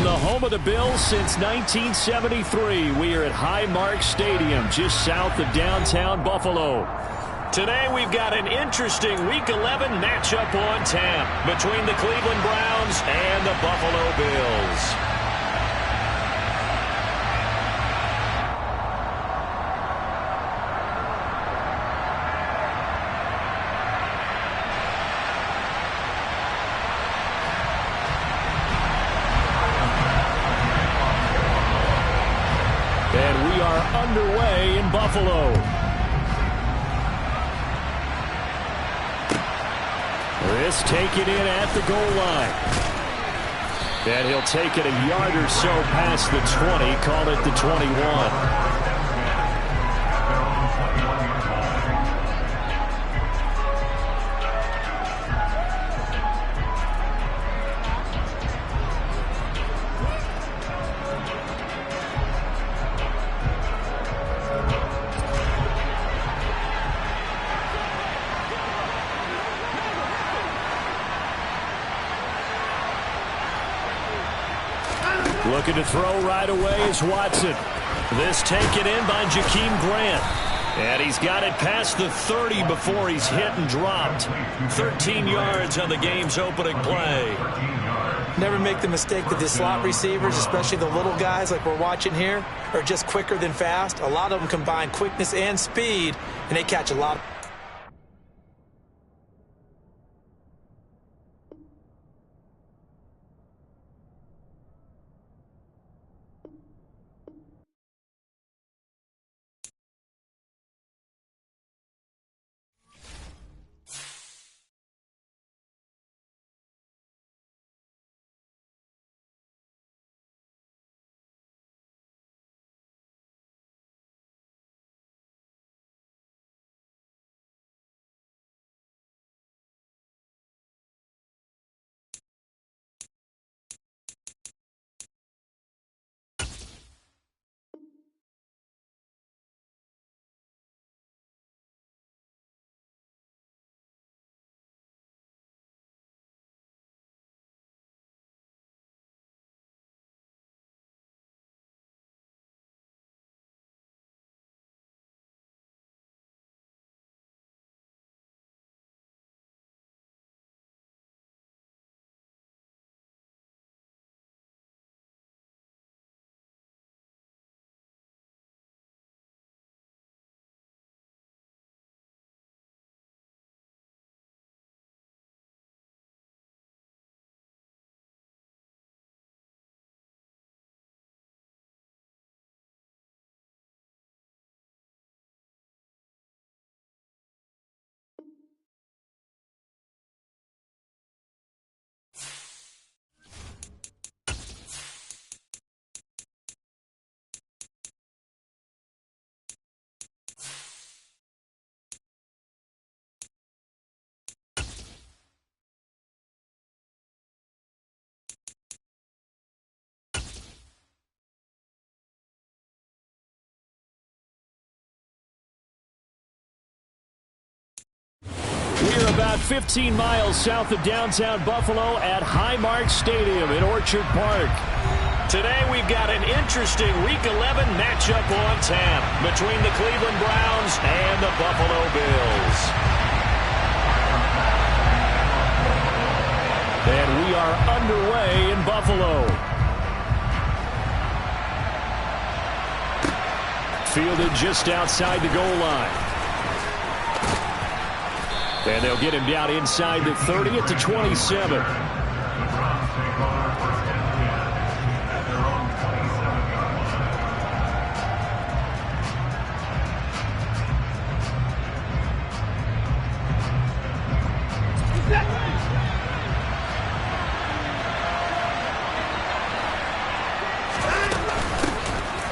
the home of the Bills since 1973. We are at Highmark Stadium, just south of downtown Buffalo. Today we've got an interesting Week 11 matchup on tap between the Cleveland Browns and the Buffalo Bills. And we are underway in Buffalo. This taken in at the goal line. And he'll take it a yard or so past the 20, call it the 21. Looking to throw right away is Watson. This taken in by Jakeem Grant. And he's got it past the 30 before he's hit and dropped. 13 yards on the game's opening play. Never make the mistake that the slot receivers, especially the little guys like we're watching here, are just quicker than fast. A lot of them combine quickness and speed, and they catch a lot. We're about 15 miles south of downtown Buffalo at Highmark Stadium in Orchard Park. Today we've got an interesting Week 11 matchup on tap between the Cleveland Browns and the Buffalo Bills. And we are underway in Buffalo. Fielded just outside the goal line. And they'll get him down inside the 30 at the 27.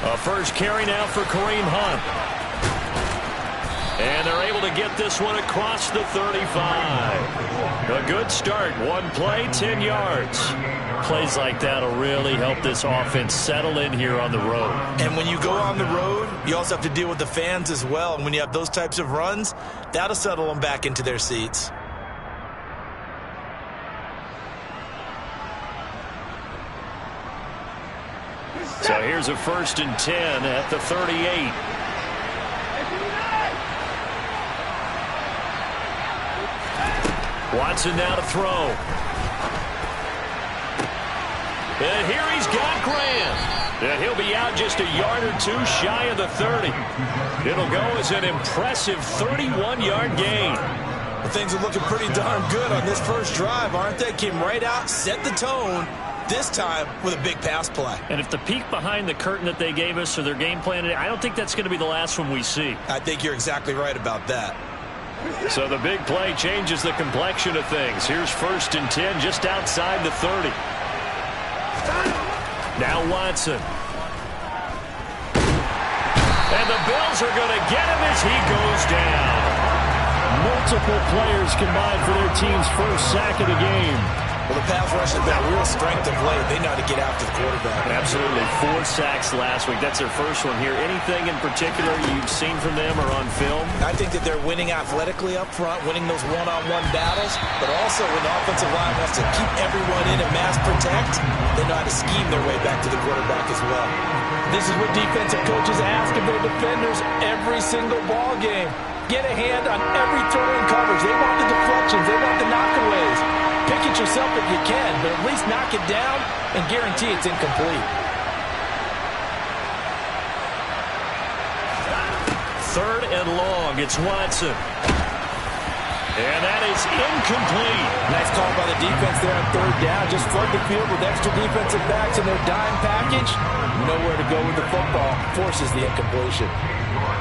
A first carry now for Kareem Hunt. And they're able to get this one across the 35. A good start. One play, 10 yards. Plays like that will really help this offense settle in here on the road. And when you go on the road, you also have to deal with the fans as well. And when you have those types of runs, that'll settle them back into their seats. So here's a 1st and 10 at the 38. Watson now to throw. And here he's got Grant. And he'll be out just a yard or two shy of the 30. It'll go as an impressive 31-yard gain. Well, things are looking pretty darn good on this first drive, aren't they? Came right out, set the tone, this time with a big pass play. And if the peek behind the curtain that they gave us or their game plan, I don't think that's going to be the last one we see. I think you're exactly right about that. So the big play changes the complexion of things. Here's 1st and 10 just outside the 30. Now Watson. And the Bills are going to get him as he goes down. Multiple players combined for their team's first sack of the game. Well, the pass rush has been a real strength of late. They know how to get after the quarterback. Absolutely. 4 sacks last week. That's their first one here. Anything in particular you've seen from them or on film? I think that they're winning athletically up front, winning those one-on-one battles, but also when the offensive line wants to keep everyone in and mass protect, they know how to scheme their way back to the quarterback as well. This is what defensive coaches ask of their defenders every single ball game. Get a hand on every throw in coverage. They want the deflections. They want the knockaways. Pick it yourself if you can, but at least knock it down and guarantee it's incomplete. 3rd and long. It's Watson. And that is incomplete. Nice call by the defense there on 3rd down. Just flood the field with extra defensive backs in their dime package. Nowhere to go with the football. Forces the incompletion.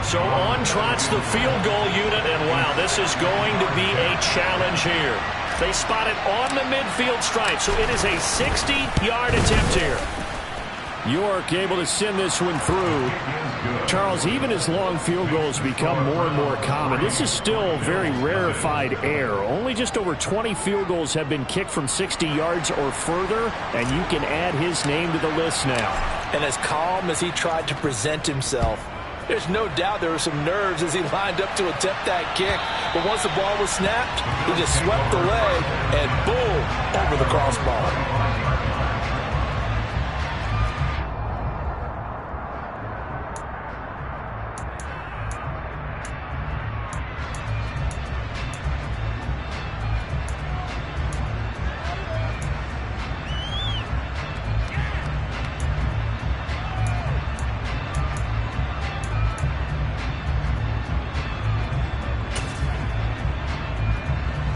So on trots the field goal unit, and wow, this is going to be a challenge here. They spot it on the midfield stripe, so it is a 60-yard attempt here. York able to send this one through. Charles, even as long field goals become more and more common, this is still very rarefied air. Only just over 20 field goals have been kicked from 60 yards or further, and you can add his name to the list now. And as calm as he tried to present himself, there's no doubt there were some nerves as he lined up to attempt that kick. But once the ball was snapped, he just swept the leg and boom, over the crossbar.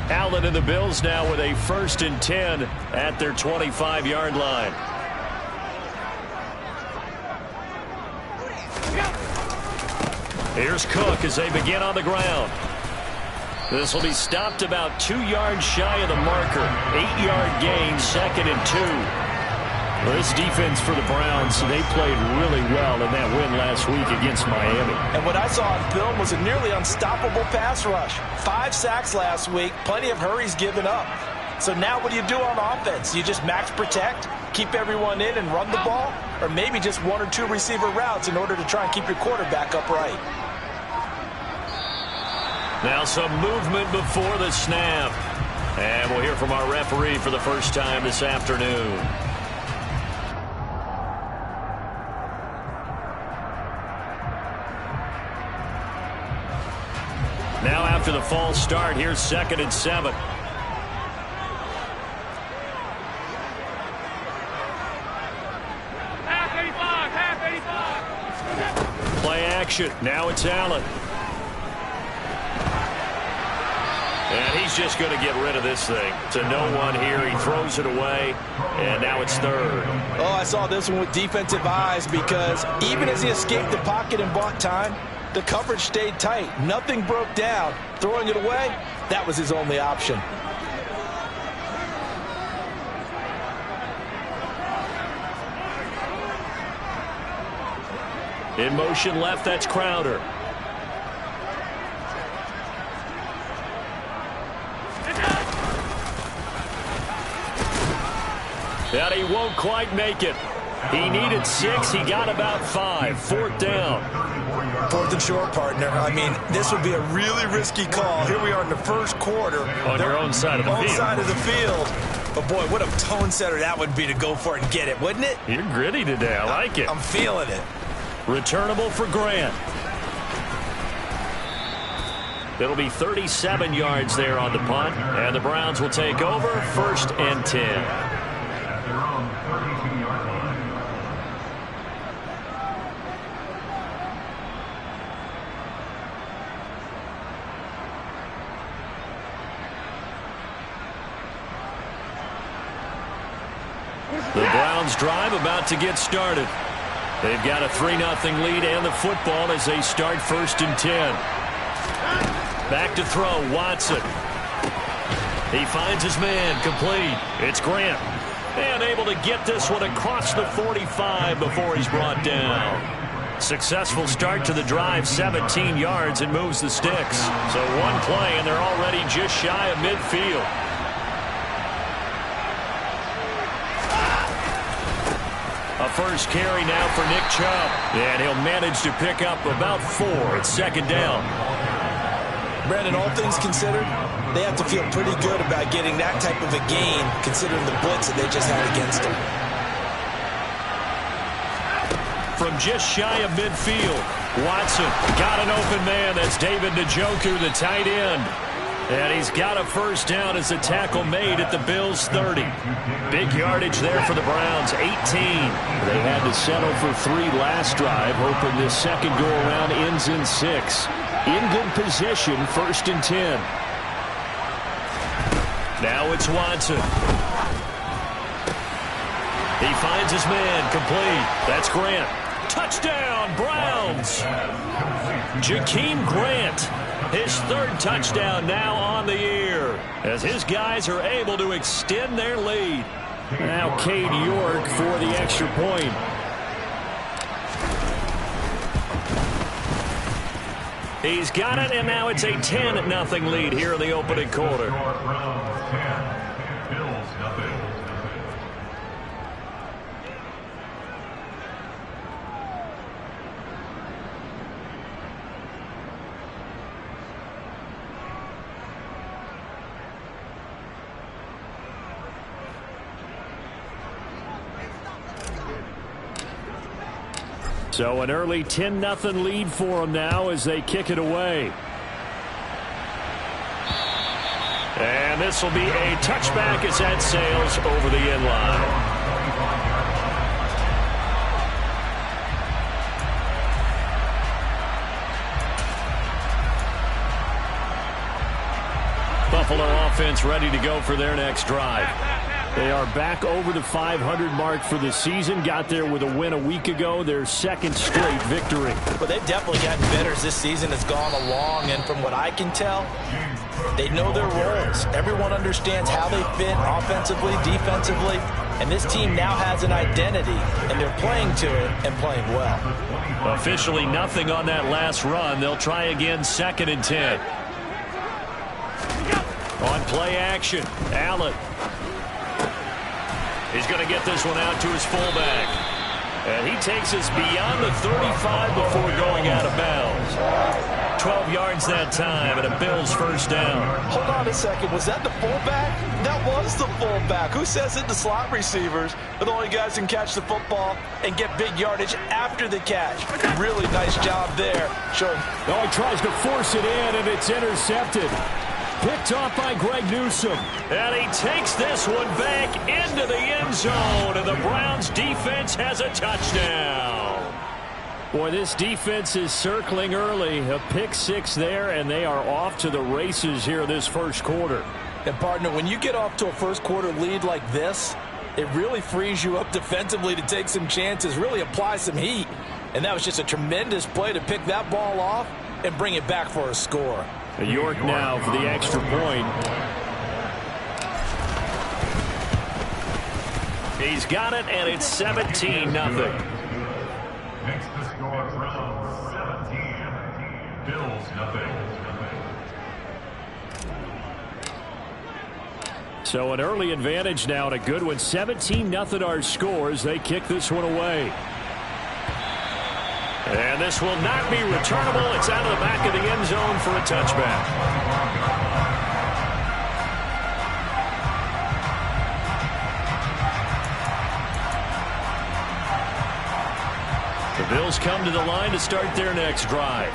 Allen and the Bills now with a 1st and 10 at their 25-yard line. Here's Cook as they begin on the ground. This will be stopped about 2 yards shy of the marker. 8-yard gain, 2nd and 2. Well, this defense for the Browns, they played really well in that win last week against Miami. And what I saw on film was a nearly unstoppable pass rush. 5 sacks last week, plenty of hurries given up. So now what do you do on offense? You just max protect, keep everyone in and run the ball? Or maybe just 1 or 2 receiver routes in order to try and keep your quarterback upright? Now some movement before the snap. And we'll hear from our referee for the first time this afternoon. Now after the false start, here's 2nd and 7. Half 85. Play action. Now it's Allen. And he's just going to get rid of this thing. To no one here. He throws it away. And now it's 3rd. Oh, I saw this one with defensive eyes because even as he escaped the pocket and bought time, the coverage stayed tight. Nothing broke down. Throwing it away, that was his only option. In motion left, that's Crowder. And he won't quite make it. He needed 6. He got about 5. 4th down. 4th and short, partner. I mean, this would be a really risky call. Here we are in the first quarter. On your own side of the field. Side of the field. But boy, what a tone setter that would be to go for it and get it, wouldn't it? You're gritty today. I like it. I'm feeling it. Returnable for Grant. It'll be 37 yards there on the punt, and the Browns will take over 1st and 10. The Browns drive about to get started. They've got a 3-0 lead and the football as they start 1st and 10. Back to throw, Watson. He finds his man, complete. It's Grant. And able to get this one across the 45 before he's brought down. Successful start to the drive, 17 yards, and moves the sticks. So one play, and they're already just shy of midfield. A first carry now for Nick Chubb. And he'll manage to pick up about 4. It's 2nd down. Brandon, all things considered, they have to feel pretty good about getting that type of a gain, considering the blitz that they just had against them. From just shy of midfield, Watson got an open man. That's David Njoku, the tight end. And he's got a first down as the tackle made at the Bills' 30. Big yardage there for the Browns, 18. They had to settle for 3 last drive, hoping this second go-around ends in 6. In good position, 1st and 10. Now it's Watson. He finds his man, complete. That's Grant. Touchdown, Browns! Jakeem Grant, his 3rd touchdown now on the year, as his guys are able to extend their lead. Now Cade York for the extra point. He's got it, and now it's a 10-0 lead here in the opening quarter. So an early 10-0 lead for them now as they kick it away. And this will be a touchback as that sails over the end line. Buffalo offense ready to go for their next drive. They are back over the 500 mark for the season. Got there with a win a week ago. Their 2nd straight victory. Well, they've definitely gotten better as this season has gone along. And from what I can tell, they know their roles. Everyone understands how they fit offensively, defensively. And this team now has an identity. And they're playing to it and playing well. Officially nothing on that last run. They'll try again 2nd and 10. On play action, Allen. He's going to get this one out to his fullback. And he takes us beyond the 35 before going out of bounds. 12 yards that time, and a Bills first down. Hold on a second. Was that the fullback? That was the fullback. Who says it? The slot receivers are the only guys who can catch the football and get big yardage after the catch. Really nice job there. Showing. Oh, he tries to force it in, and it's intercepted. Picked off by Greg Newsome. And he takes this one back into the end zone. And the Browns defense has a touchdown. Boy, this defense is circling early. A pick 6 there, and they are off to the races here this first quarter. And, partner, when you get off to a first quarter lead like this, it really frees you up defensively to take some chances, really apply some heat. And that was just a tremendous play to pick that ball off and bring it back for a score. York now for the extra point. He's got it, and it's 17-0. Next to score, Browns 17, Bills nothing. So an early advantage now, and a good one. 17-0 our scores. They kick this one away. And this will not be returnable. It's out of the back of the end zone for a touchback. Bills come to the line to start their next drive.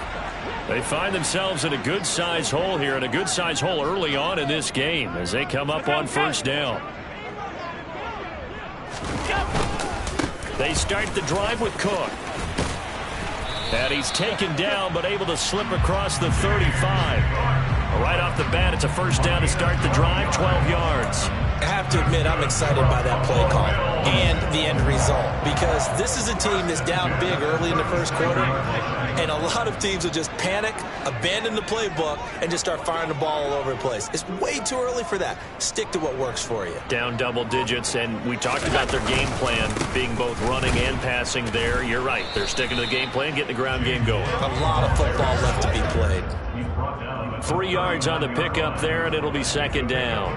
They find themselves in a good-sized hole here, and a good-sized hole early on in this game as they come up on first down. They start the drive with Cook. And he's taken down, but able to slip across the 35. Right off the bat, it's a first down to start the drive, 12 yards. I have to admit, I'm excited by that play call and the end result, because this is a team that's down big early in the first quarter, and a lot of teams will just panic, abandon the playbook, and just start firing the ball all over the place. It's way too early for that. Stick to what works for you. Down double digits, and we talked about their game plan being both running and passing there. You're right. They're sticking to the game plan, getting the ground game going. A lot of football left to be played. 3 yards on the pickup there, and it'll be second down.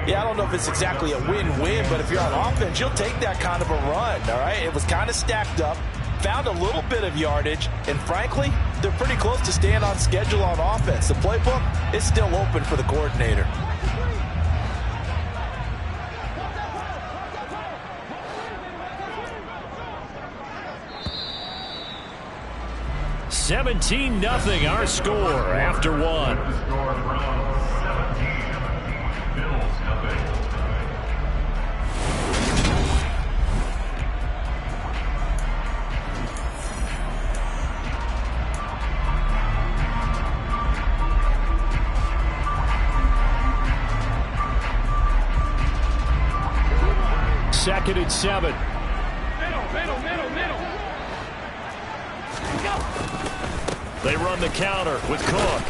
Yeah, I don't know if it's exactly a win-win, but if you're on offense, you'll take that kind of a run, all right? It was kind of stacked up, found a little bit of yardage, and frankly, they're pretty close to staying on schedule on offense. The playbook is still open for the coordinator. $17-0 our score after one. Second and 7. They run the counter with Cook.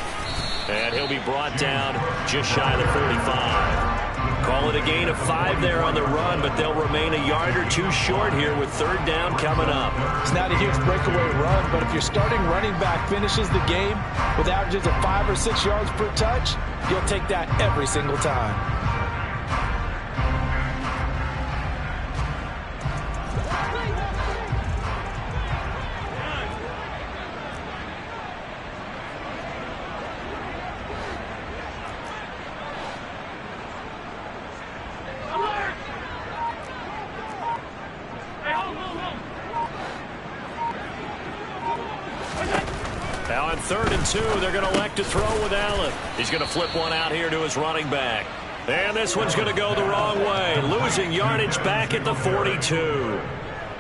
And he'll be brought down just shy of the 45. Call it a gain of 5 there on the run, but they'll remain a yard or two short here with third down coming up. It's not a huge breakaway run, but if your starting running back finishes the game with averages of 5 or 6 yards per touch, you'll take that every single time. Now on 3rd and 2, they're going to elect to throw with Allen. He's going to flip one out here to his running back. And this one's going to go the wrong way, losing yardage back at the 42.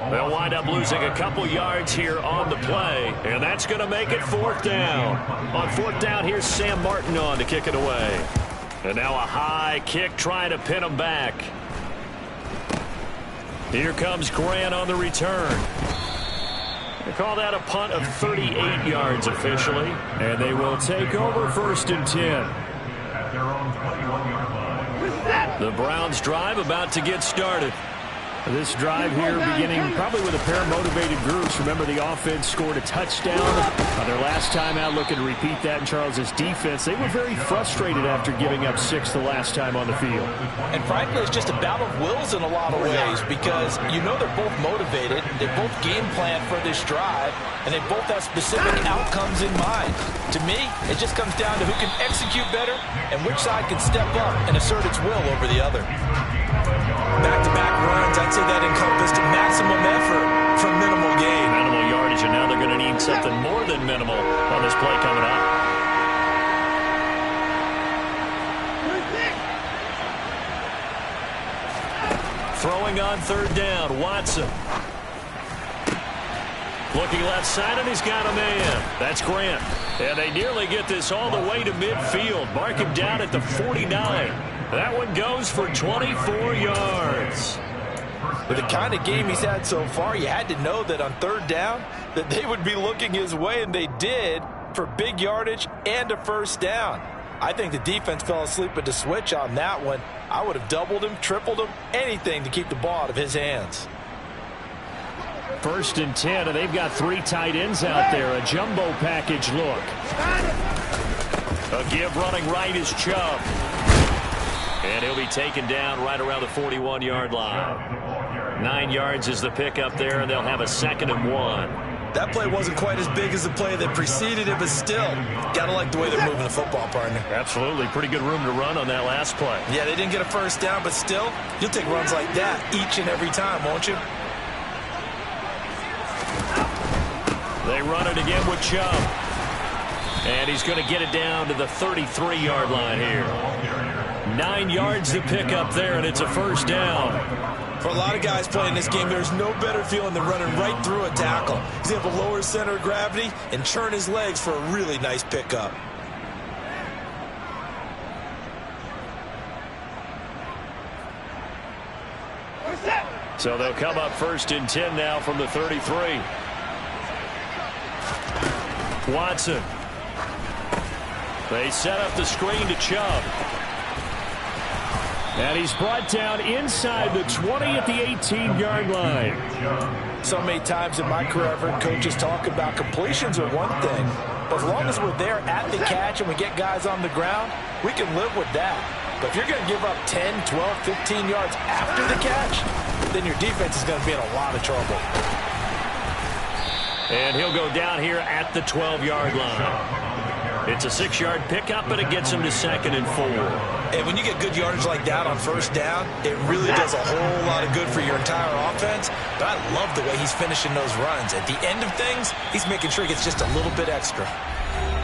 They'll wind up losing a couple yards here on the play, and that's going to make it 4th down. On 4th down, here's Sam Martin on to kick it away. And now a high kick trying to pin him back. Here comes Grant on the return. They call that a punt of 38 yards officially. And they will take over 1st and 10. At their own 21-yard line. The Browns drive about to get started. This drive here beginning probably with a pair of motivated groups. Remember, the offense scored a touchdown on their last time out, looking to repeat that in Charles's defense. They were very frustrated after giving up 6 the last time on the field. And frankly, it's just a battle of wills in a lot of ways, because you know they're both motivated, they both game plan for this drive, and they both have specific outcomes in mind. To me, it just comes down to who can execute better and which side can step up and assert its will over the other. Back-to-back runs, I'd say that encompassed maximum effort from minimal gain. Minimal yardage, and now they're going to need something more than minimal on this play coming up. Throwing on 3rd down, Watson. Looking left side, and he's got a man. That's Grant. And they nearly get this all the way to midfield. Mark him down at the 49. That one goes for 24 yards. With the kind of game he's had so far, you had to know that on 3rd down that they would be looking his way, and they did, for big yardage and a 1st down. I think the defense fell asleep at the switch on that one. I would have doubled him, tripled him, anything to keep the ball out of his hands. 1st and 10, and they've got 3 tight ends out there. A jumbo package look. A give running right is Chubb. And he'll be taken down right around the 41-yard line. 9 yards is the pickup there, and they'll have a 2nd and 1. That play wasn't quite as big as the play that preceded it, but still, gotta like the way they're moving the football, partner. Absolutely. Pretty good room to run on that last play. Yeah, they didn't get a 1st down, but still, you'll take runs like that each and every time, won't you? They run it again with Chubb. And he's going to get it down to the 33-yard line here. 9 yards to pick up there, and it's a first down. For a lot of guys playing this game, there's no better feeling than running right through a tackle. He's able to lower his center of gravity and churn his legs for a really nice pickup. So they'll come up first and 10 now from the 33. Watson. They set up the screen to Chubb. And he's brought down inside the 20 at the 18-yard line. So many times in my career, I've heard coaches talk about completions are one thing. But as long as we're there at the catch and we get guys on the ground, we can live with that. But if you're going to give up 10, 12, 15 yards after the catch, then your defense is going to be in a lot of trouble. And he'll go down here at the 12-yard line. It's a 6-yard pickup, but it gets him to 2nd and 4. And when you get good yardage like that on first down, it really does a whole lot of good for your entire offense. But I love the way he's finishing those runs. At the end of things, he's making sure he gets just a little bit extra.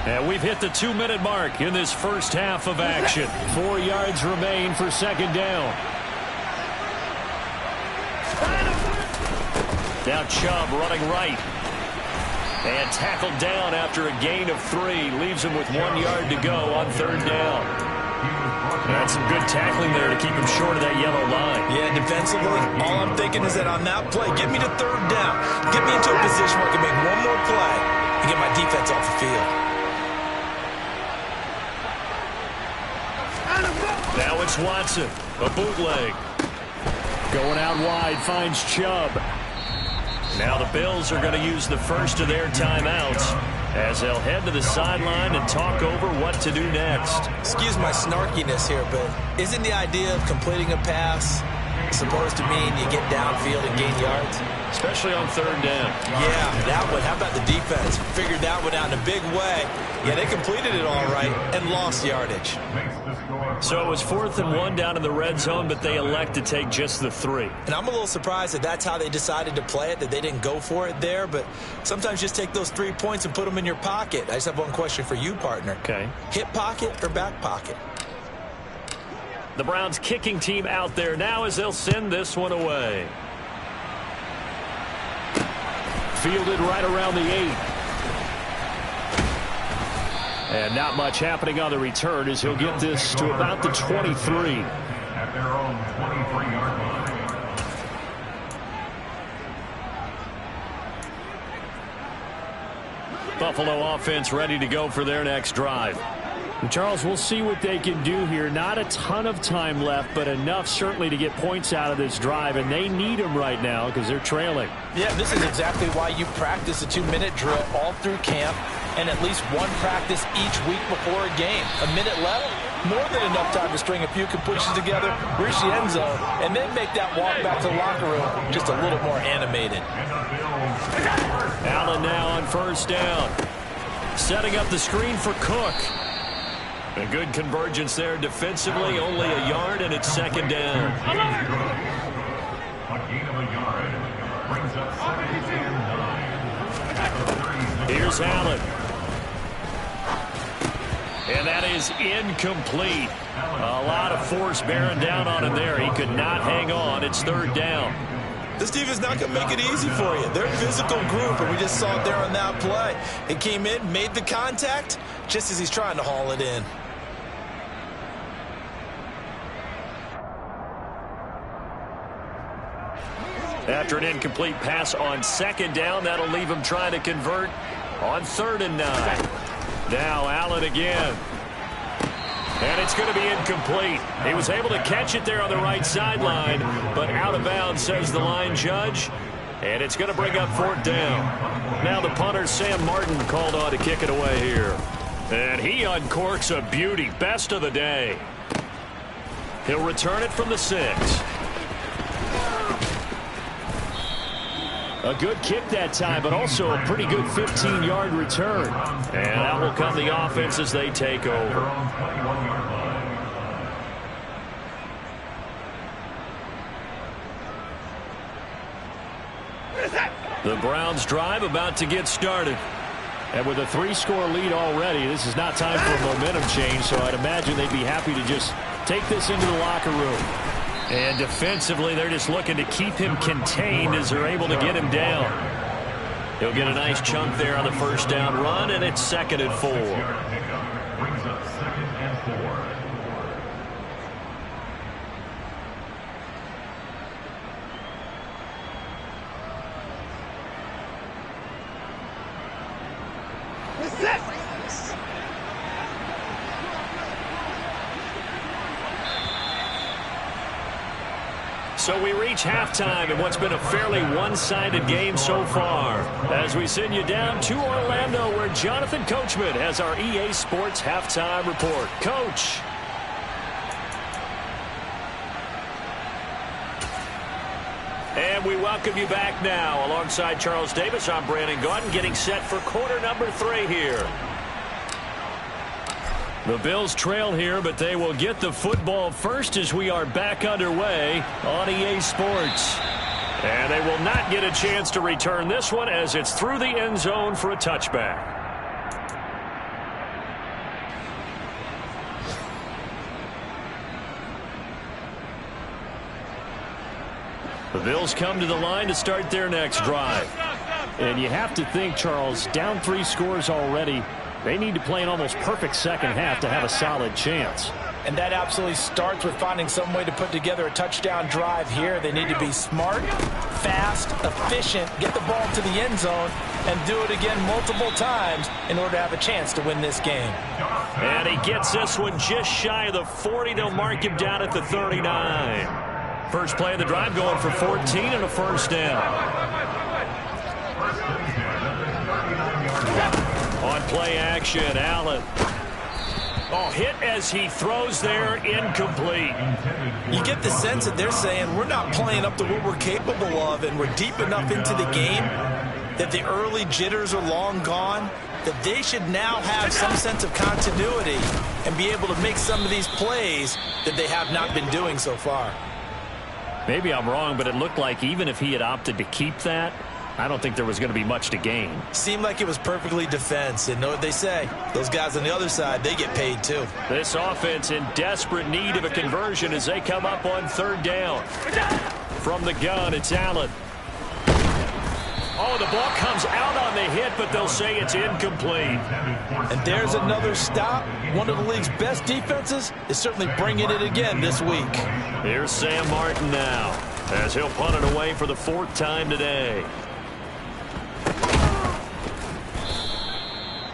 And we've hit the 2-minute mark in this first half of action. 4 yards remain for 2nd down. Now Chubb running right. And tackled down after a gain of 3. Leaves him with 1 yard to go on 3rd down. That's some good tackling there to keep him short of that yellow line. Yeah, defensively, all I'm thinking is that on that play, get me to 3rd down. Get me into a position where I can make one more play and get my defense off the field. Now it's Watson, a bootleg. Going out wide, finds Chubb. Now the Bills are going to use the first of their timeouts as they'll head to the sideline and talk over what to do next. Excuse my snarkiness here, but isn't the idea of completing a pass supposed to mean you get downfield and gain yards? Especially on 3rd down. Yeah, that one. How about the defense? Figured that one out in a big way. Yeah, they completed it all right and lost yardage. So it was 4th and 1 down in the red zone, but they elect to take just the 3. And I'm a little surprised that that's how they decided to play it, that they didn't go for it there. But sometimes just take those 3 points and put them in your pocket. I just have one question for you, partner. Okay. Hip pocket or back pocket? The Browns kicking team out there now as they'll send this one away. Fielded right around the 8. And not much happening on the return as he'll get this to about the 23. At their own 23-yard line. Buffalo offense ready to go for their next drive. And Charles, we'll see what they can do here. Not a ton of time left, but enough certainly to get points out of this drive, and they need them right now because they're trailing. Yeah, this is exactly why you practice a 2-minute drill all through camp and at least one practice each week before a game. A minute left, more than enough time to string a few completions together, reach the end zone, and then make that walk back to the locker room just a little more animated. Allen now on 1st down. Setting up the screen for Cook. A good convergence there defensively, only a yard, and it's 2nd down. A gain of a yard brings up 2nd and 9. Here's Allen. And that is incomplete. A lot of force bearing down on him there. He could not hang on. It's 3rd down. This defense not going to make it easy for you. They're a physical group, and we just saw it there on that play. He came in, made the contact, just as he's trying to haul it in. After an incomplete pass on 2nd down, that'll leave him trying to convert on 3rd and 9. Now Allen again. And it's going to be incomplete. He was able to catch it there on the right sideline, but out of bounds, says the line judge. And it's going to bring up 4th down. Now the punter, Sam Martin, called on to kick it away here. And he uncorks a beauty. Best of the day. He'll return it from the 6. A good kick that time, but also a pretty good 15-yard return. And out will come the offense as they take over. The Browns drive about to get started. And with a 3-score lead already, this is not time for a momentum change, so I'd imagine they'd be happy to just take this into the locker room. And defensively, they're just looking to keep him contained as they're able to get him down. He'll get a nice chunk there on the first down run, and it's 2nd and 4. Brings up 2nd and 4. So we reach halftime in what's been a fairly one-sided game so far. As we send you down to Orlando, where Jonathan Coachman has our EA Sports halftime report. Coach. And we welcome you back now. Alongside Charles Davis, I'm Brandon Gaudin, getting set for quarter number 3 here. The Bills trail here, but they will get the football first as we are back underway on EA Sports. And they will not get a chance to return this one as it's through the end zone for a touchback. The Bills come to the line to start their next drive. And you have to think, Charles, down 3 scores already. They need to play an almost perfect second half to have a solid chance. And that absolutely starts with finding some way to put together a touchdown drive here. They need to be smart, fast, efficient, get the ball to the end zone, and do it again multiple times in order to have a chance to win this game. And he gets this one just shy of the 40. They'll mark him down at the 39. First play of the drive going for 14 and a first down. On play action, Allen. Oh, hit as he throws there, incomplete. You get the sense that they're saying we're not playing up to what we're capable of, and we're deep enough into the game that the early jitters are long gone, that they should now have some sense of continuity and be able to make some of these plays that they have not been doing so far. Maybe I'm wrong, but it looked like even if he had opted to keep that, I don't think there was going to be much to gain. Seemed like it was perfectly defense. And know what they say? Those guys on the other side, they get paid too. This offense in desperate need of a conversion as they come up on 3rd down. From the gun, it's Allen. Oh, the ball comes out on the hit, but they'll say it's incomplete. And there's another stop. One of the league's best defenses is certainly bringing it again this week. Here's Sam Martin now as he'll punt it away for the 4th time today.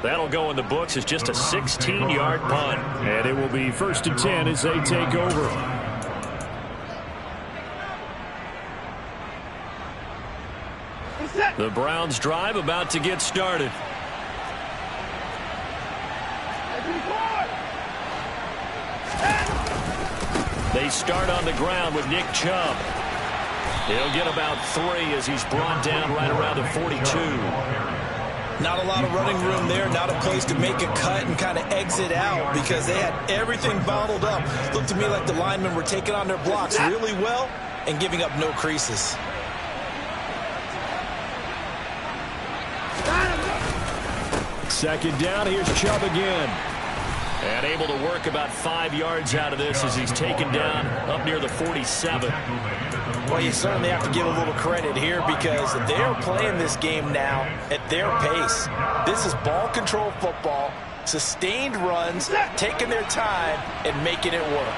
That'll go in the books as just a 16-yard punt. And it will be 1st and 10 as they take over. The Browns drive about to get started. They start on the ground with Nick Chubb. He'll get about 3 as he's brought down right around the 42. Not a lot of running room there, not a place to make a cut and kind of exit out because they had everything bottled up. Looked to me like the linemen were taking on their blocks really well and giving up no creases. Second down, here's Chubb again. And able to work about 5 yards out of this as he's taken down up near the 47. Well, you certainly have to give a little credit here because they're playing this game now at their pace. This is ball control football, sustained runs, taking their time and making it work.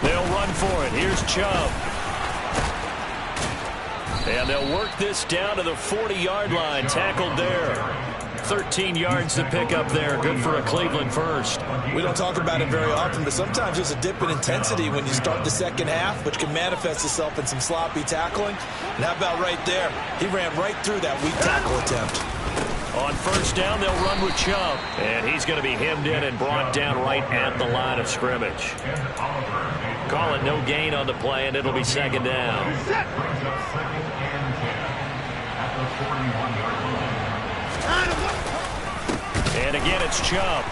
They'll run for it. Here's Chubb. And they'll work this down to the 40-yard line, tackled there. 13 yards to pick up there. Good for a Cleveland first. We don't talk about it very often, but sometimes there's a dip in intensity when you start the second half, which can manifest itself in some sloppy tackling. And how about right there? He ran right through that weak tackle attempt. On first down, they'll run with Chubb. And he's going to be hemmed in and brought down right at the line of scrimmage. Call it no gain on the play, and it'll be second down. And again, it's Chubb.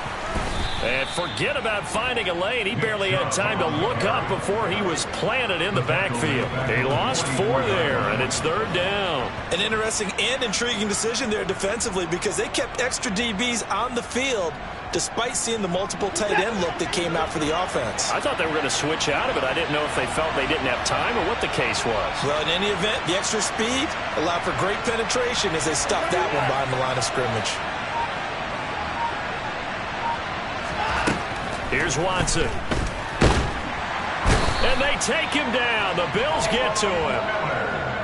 And forget about finding a lane. He barely had time to look up before he was planted in the backfield. He lost 4 there, and it's 3rd down. An interesting and intriguing decision there defensively because they kept extra DBs on the field despite seeing the multiple tight end look that came out for the offense. I thought they were going to switch out of it. I didn't know if they felt they didn't have time or what the case was. Well, in any event, the extra speed allowed for great penetration as they stuffed that one behind the line of scrimmage. Here's Watson. And they take him down. The Bills get to him.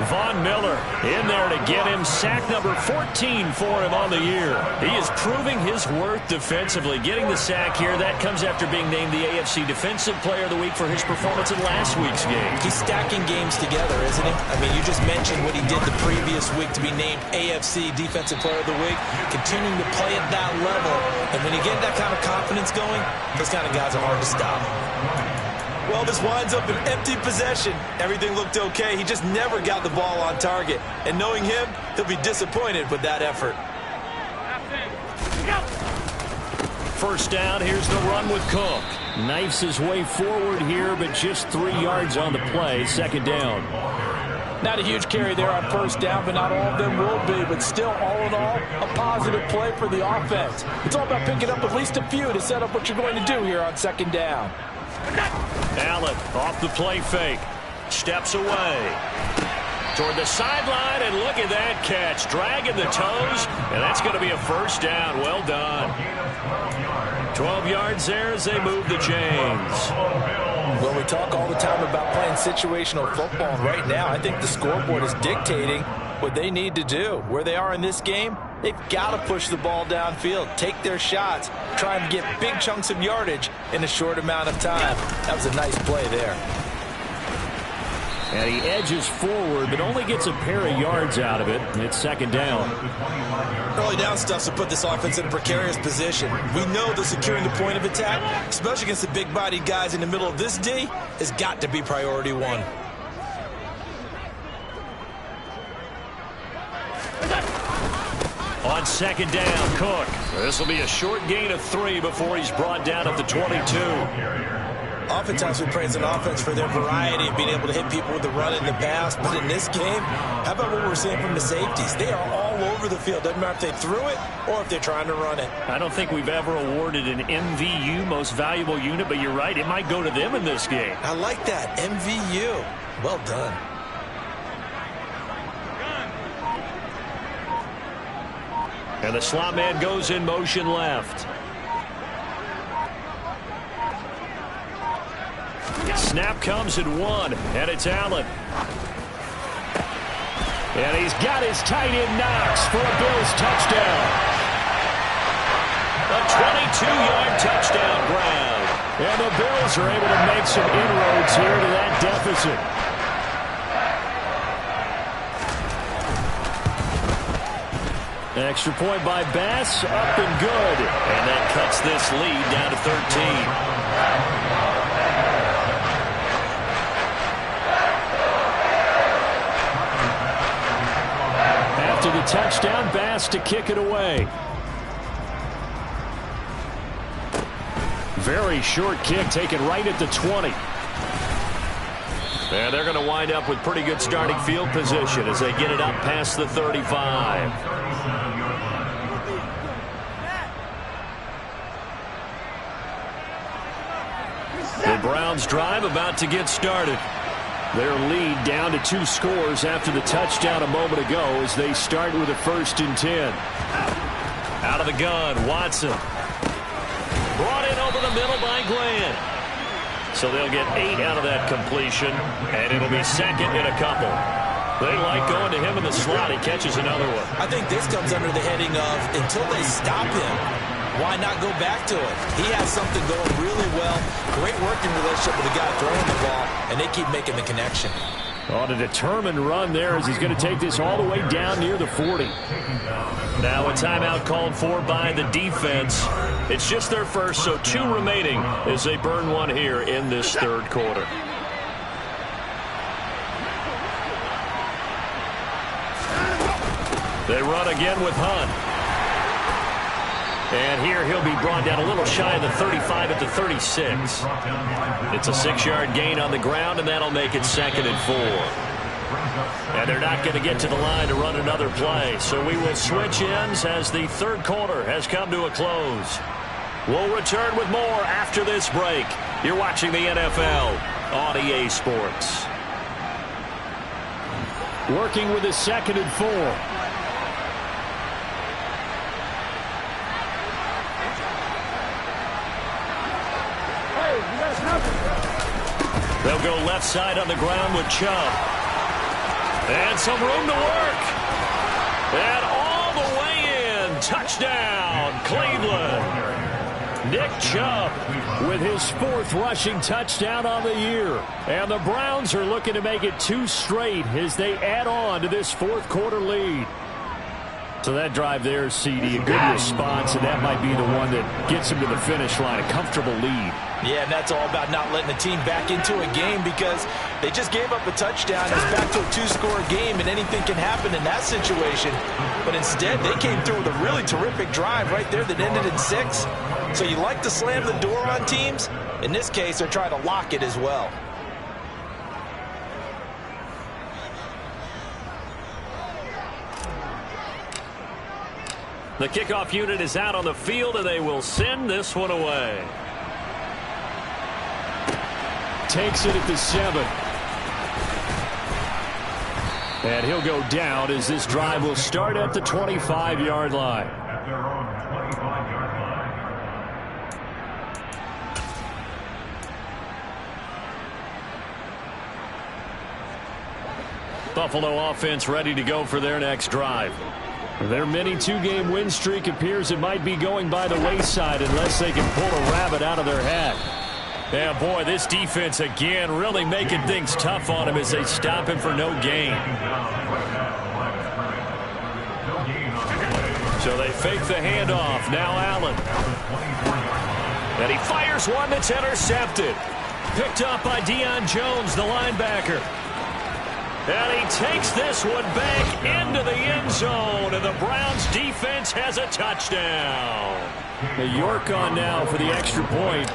Von Miller in there to get him sack number 14 for him on the year. He is proving his worth defensively. Getting the sack here, that comes after being named the AFC Defensive Player of the Week for his performance in last week's game. He's stacking games together, isn't he? I mean, you just mentioned what he did the previous week to be named AFC Defensive Player of the Week, continuing to play at that level. And when you get that kind of confidence going, those kind of guys are hard to stop. Well, this winds up an empty possession. Everything looked okay. He just never got the ball on target. And knowing him, he'll be disappointed with that effort. First down, here's the run with Cook. Knifes his way forward here, but just 3 yards on the play. 2nd down. Not a huge carry there on first down, but not all of them will be. But still, all in all, a positive play for the offense. It's all about picking up at least a few to set up what you're going to do here on 2nd down. Allen off the play fake. Steps away. Toward the sideline, and look at that catch. Dragging the toes, and that's going to be a first down. Well done. 12 yards there as they move the chains. Well, we talk all the time about playing situational football, and right now I think the scoreboard is dictating what they need to do. Where they are in this game, they've got to push the ball downfield, take their shots, try and get big chunks of yardage in a short amount of time. That was a nice play there. And he edges forward, but only gets a pair of yards out of it. It's 2nd down. Early down stuff to put this offense in a precarious position. We know that securing the point of attack, especially against the big-bodied guys in the middle of this D, has got to be priority 1. On 2nd down, Cook. This will be a short gain of 3 before he's brought down at the 22. Oftentimes we praise an offense for their variety of being able to hit people with the run in the pass. But in this game, how about what we're seeing from the safeties? They are all over the field. Doesn't matter if they threw it or if they're trying to run it. I don't think we've ever awarded an MVU, most valuable unit, but you're right. It might go to them in this game. I like that. MVU. Well done. And the slot man goes in motion left. Snap comes at 1, and it's Allen. And he's got his tight end Knox for a Bills touchdown. A 22-yard touchdown grab. And the Bills are able to make some inroads here to that deficit. Extra point by Bass, up and good. And that cuts this lead down to 13. After the touchdown, Bass to kick it away. Very short kick taken right at the 20. And they're going to wind up with pretty good starting field position as they get it up past the 35. The Browns drive about to get started. Their lead down to 2 scores after the touchdown a moment ago as they start with a 1st and 10. Out of the gun, Watson. Brought in over the middle by Glenn. So they'll get 8 out of that completion, and it'll be 2nd and a couple. They like going to him in the slot. He catches another one. I think this comes under the heading of until they stop him, why not go back to it? He has something going really well. Great working relationship with the guy throwing the ball, and they keep making the connection. On a determined run there as he's going to take this all the way down near the 40. Now a timeout called for by the defense. It's just their first, so 2 remaining as they burn one here in this 3rd quarter. They run again with Hunt. And here he'll be brought down a little shy of the 35 at the 36. It's a 6-yard gain on the ground, and that'll make it 2nd and 4. And they're not going to get to the line to run another play. So we will switch ends as the third quarter has come to a close. We'll return with more after this break. You're watching the NFL on EA Sports. Working with a 2nd and 4. They'll go left side on the ground with Chubb. And some room to work. And all the way in. Touchdown, Cleveland. Nick Chubb with his 4th rushing touchdown on the year. And the Browns are looking to make it 2 straight as they add on to this 4th quarter lead. So that drive there, CD, a good response, and that might be the one that gets them to the finish line, a comfortable lead. Yeah, and that's all about not letting the team back into a game because they just gave up a touchdown. It's back to a 2-score game, and anything can happen in that situation. But instead, they came through with a really terrific drive right there that ended in 6. So you like to slam the door on teams. In this case, they're trying to lock it as well. The kickoff unit is out on the field, and they will send this one away. Takes it at the 7. And he'll go down as this drive will start at the 25-yard line. At their own 25-yard line. Buffalo offense ready to go for their next drive. Their mini 2-game win streak appears it might be going by the wayside unless they can pull a rabbit out of their hat. Yeah, boy, this defense again really making things tough on him as they stop him for no gain. So they fake the handoff. Now Allen. And he fires one that's intercepted. Picked up by Deion Jones, the linebacker. And he takes this one back into the end zone, and the Browns defense has a touchdown. York on now for the extra point.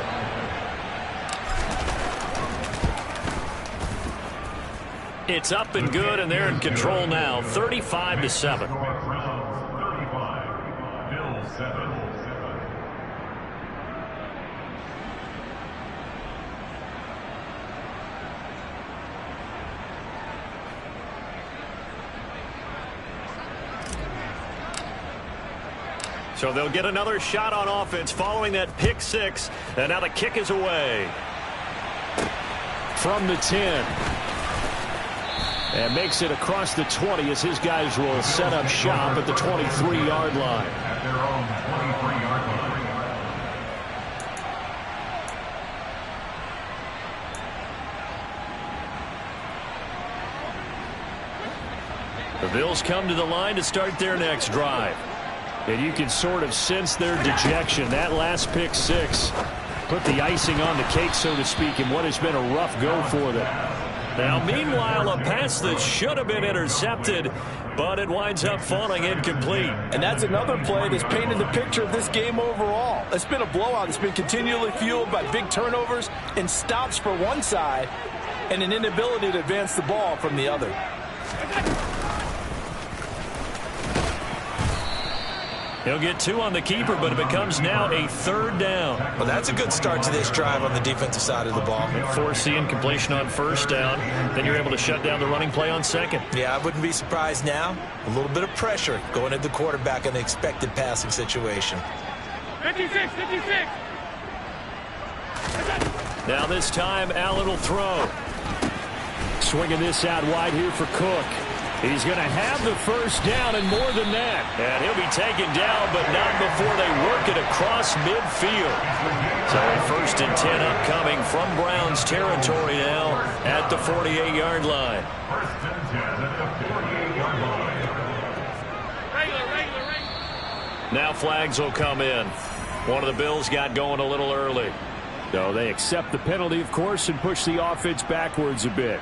It's up and good, and they're in control now, 35-7. So they'll get another shot on offense following that pick 6, and now the kick is away. From the 10. And makes it across the 20 as his guys will set up shop at the 23-yard line. At their own 23-yard line. The Bills come to the line to start their next drive. And you can sort of sense their dejection. That last pick 6 put the icing on the cake, so to speak, in what has been a rough go for them. Now, meanwhile, a pass that should have been intercepted, but it winds up falling incomplete. And that's another play that's painted the picture of this game overall. It's been a blowout. It's been continually fueled by big turnovers and stops for one side and an inability to advance the ball from the other. He'll get 2 on the keeper, but it becomes now a 3rd down. Well, that's a good start to this drive on the defensive side of the ball. Force the incompletion on 1st down. Then you're able to shut down the running play on 2nd. Yeah, I wouldn't be surprised now. A little bit of pressure going at the quarterback in the expected passing situation. 56. Now this time, Allen will throw. Swinging this out wide here for Cook. He's going to have the 1st down and more than that. And he'll be taken down, but not before they work it across midfield. So a 1st and 10 upcoming from Browns territory now at the 48-yard line. 1st and 10 at the 48-yard line. Regular. Now flags will come in. One of the Bills got going a little early. So they accept the penalty, of course, and push the offense backwards a bit.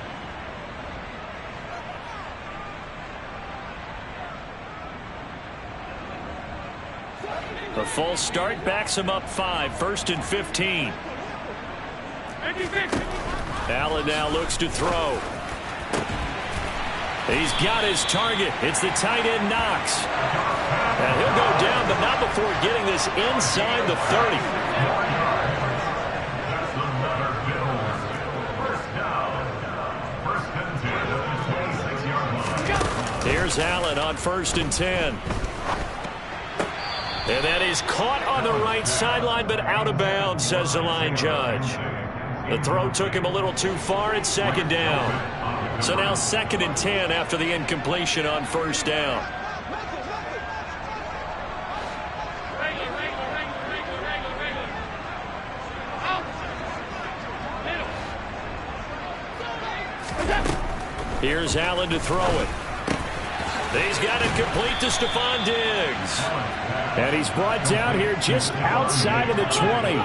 The false start backs him up 5, 1st and 15. Allen now looks to throw. He's got his target. It's the tight end Knox. And he'll go down, but not before getting this inside the 30. Here's Allen on 1st and 10. And that is caught on the right sideline, but out of bounds, says the line judge. The throw took him a little too far. It's 2nd down. So now 2nd and 10 after the incompletion on 1st down. Here's Allen to throw it. He's got it complete to Stephon Diggs. And he's brought down here just outside of the 20.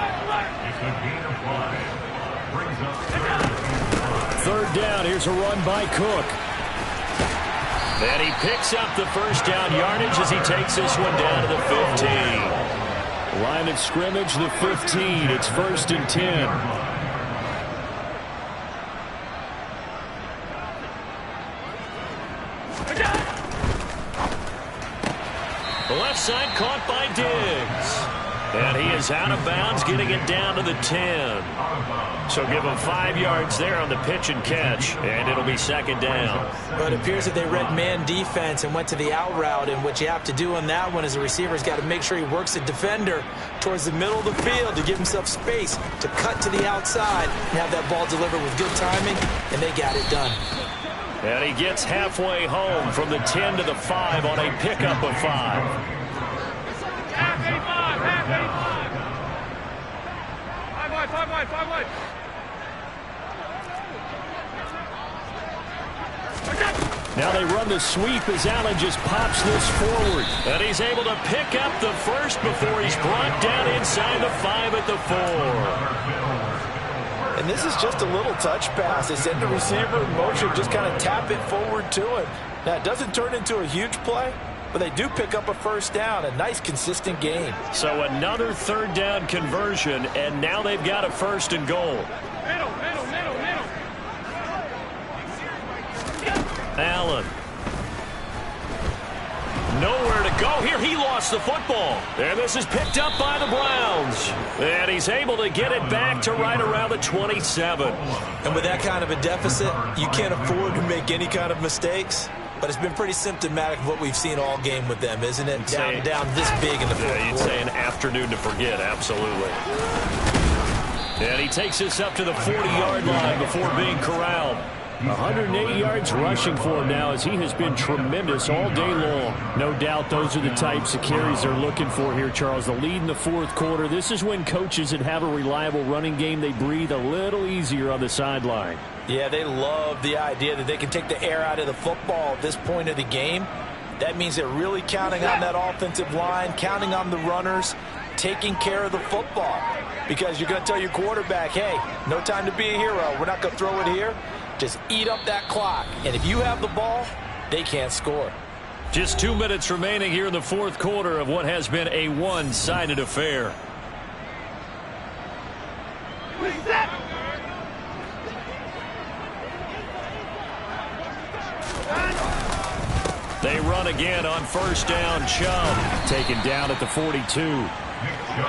3rd down. Here's a run by Cook. And he picks up the 1st down yardage as he takes this one down to the 15. Line of scrimmage, the 15. It's 1st and 10. The left side caught by Diggs. And he is out of bounds, getting it down to the 10. So give him 5 yards there on the pitch and catch, and it'll be 2nd down. But it appears that they read man defense and went to the out route, and what you have to do on that one is the receiver's got to make sure he works the defender towards the middle of the field to give himself space to cut to the outside and have that ball delivered with good timing, and they got it done. And he gets halfway home from the 10 to the 5 on a pickup of 5. Five wide. Now they run the sweep as Allen just pops this forward. And he's able to pick up the 1st before he's brought down inside the 5 at the 4. And this is just a little touch pass. They send the receiver in motion, just kind of tap it forward to him. Now, it doesn't turn into a huge play, but they do pick up a 1st down, a nice, consistent gain. So another 3rd down conversion, and now they've got a 1st and goal. Middle. Allen. Nowhere to go here. He lost the football. And this is picked up by the Browns. And he's able to get it back to right around the 27. And with that kind of a deficit, you can't afford to make any kind of mistakes. But it's been pretty symptomatic of what we've seen all game with them, isn't it? Down this big in the fourth quarter. You'd say an afternoon to forget, absolutely. And he takes this up to the 40-yard line before being corralled. 180 yards rushing for him now as he has been tremendous all day long. No doubt those are the types of carries they're looking for here, Charles. The lead in the fourth quarter. This is when coaches that have a reliable running game, they breathe a little easier on the sideline. Yeah, they love the idea that they can take the air out of the football at this point of the game. That means they're really counting on that offensive line, counting on the runners, taking care of the football. Because you're going to tell your quarterback, hey, no time to be a hero. We're not going to throw it here. Just eat up that clock. And if you have the ball, they can't score. Just 2 minutes remaining here in the fourth quarter of what has been a one-sided affair. They run again on 1st down. Chubb taken down at the 42.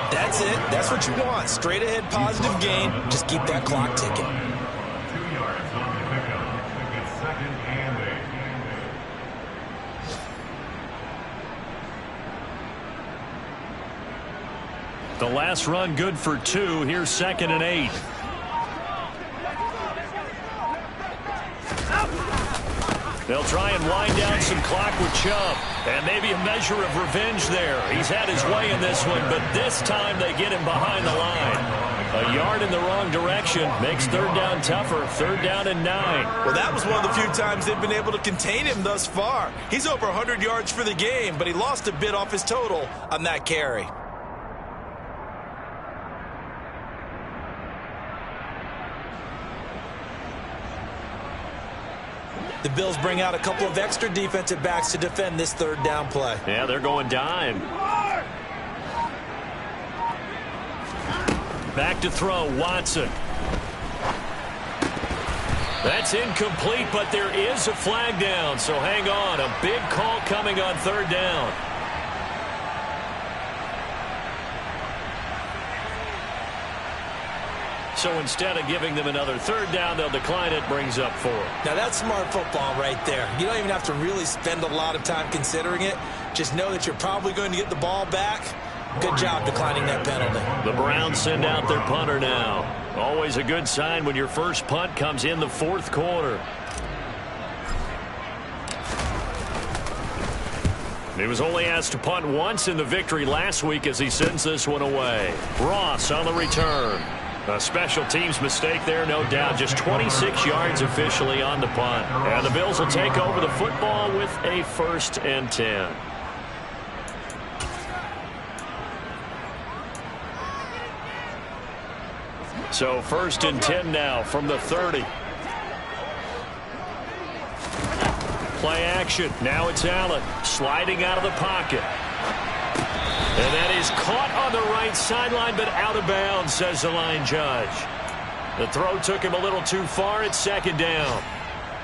That's it. That's what you want. Straight ahead positive gain. Just keep that clock ticking. 2 yards on the pickup. It's 2nd and 8. The last run good for 2. Here's 2nd and 8. They'll try and wind down some clock with Chubb. And maybe a measure of revenge there. He's had his way in this one, but this time they get him behind the line. A yard in the wrong direction makes 3rd down tougher. 3rd down and 9. Well, that was one of the few times they've been able to contain him thus far. He's over 100 yards for the game, but he lost a bit off his total on that carry. The Bills bring out a couple of extra defensive backs to defend this 3rd down play. Yeah, they're going dime. Back to throw, Watson. That's incomplete, but there is a flag down, so hang on. A big call coming on third down. So instead of giving them another third down, they'll decline it, brings up 4. Now that's smart football right there. You don't even have to really spend a lot of time considering it. Just know that you're probably going to get the ball back. Good job declining that penalty. The Browns send out their punter now. Always a good sign when your first punt comes in the fourth quarter. He was only asked to punt once in the victory last week as he sends this one away. Ross on the return. A special teams mistake there, no doubt. Just 26 yards officially on the punt. And the Bills will take over the football with a 1st and 10. So 1st and 10 now from the 30. Play action. Now it's Allen sliding out of the pocket. And that is caught on the right sideline, but out of bounds, says the line judge. The throw took him a little too far. It's 2nd down.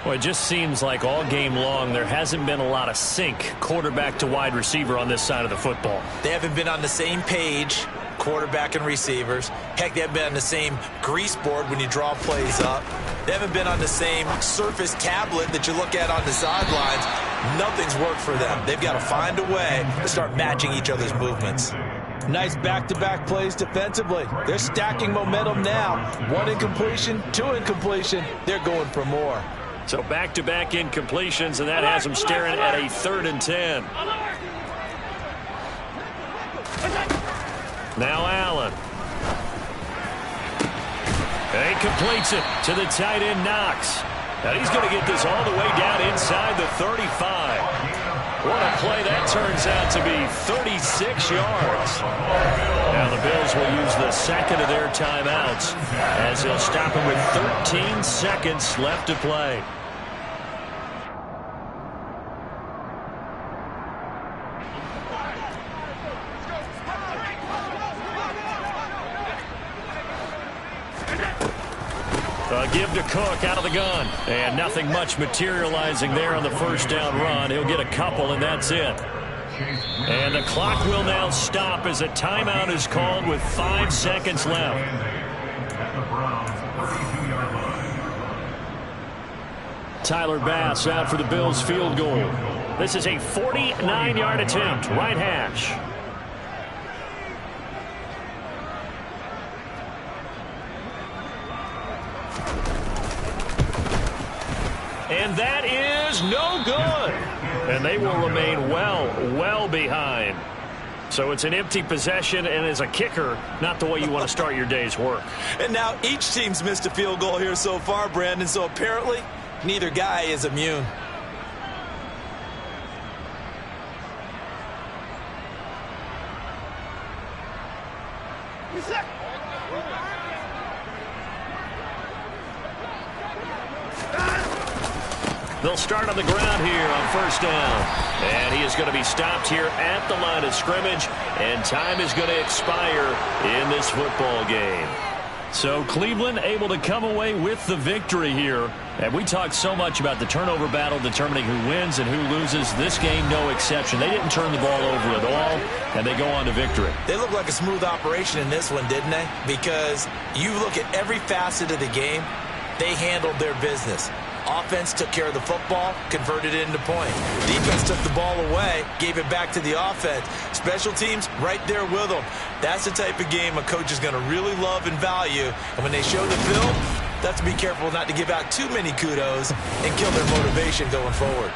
Well, it just seems like all game long there hasn't been a lot of sync quarterback to wide receiver on this side of the football. They haven't been on the same page, quarterback and receivers. Heck, they haven't been on the same grease board when you draw plays up. They haven't been on the same Surface tablet that you look at on the sidelines. Nothing's worked for them. They've got to find a way to start matching each other's movements. Nice back-to-back plays defensively. They're stacking momentum now. 1 incompletion, 2 incompletion. They're going for more. So back-to-back incompletions, and that has them staring at a 3rd and 10. Now Allen. And he completes it to the tight end, Knox. And he's going to get this all the way down inside the 35. What a play that turns out to be, 36 yards. Now the Bills will use the 2nd of their timeouts as they'll stop him with 13 seconds left to play. Give to Cook out of the gun. And nothing much materializing there on the 1st down run. He'll get a couple, and that's it. And the clock will now stop as a timeout is called with 5 seconds left. Tyler Bass out for the Bills field goal. This is a 49-yard attempt, right hash. And that is no good. And they will remain well behind. So it's an empty possession, and as a kicker, not the way you want to start your day's work. And now each team's missed a field goal here so far, Brandon, so apparently neither guy is immune. They'll start on the ground here on 1st down. And he is going to be stopped here at the line of scrimmage. And time is going to expire in this football game. So Cleveland able to come away with the victory here. And we talked so much about the turnover battle determining who wins and who loses. This game, no exception. They didn't turn the ball over at all, and they go on to victory. They look like a smooth operation in this one, didn't they? Because you look at every facet of the game, they handled their business. Offense took care of the football, converted it into point. Defense took the ball away, gave it back to the offense. Special teams right there with them. That's the type of game a coach is going to really love and value. And when they show the film, they have to be careful not to give out too many kudos and kill their motivation going forward.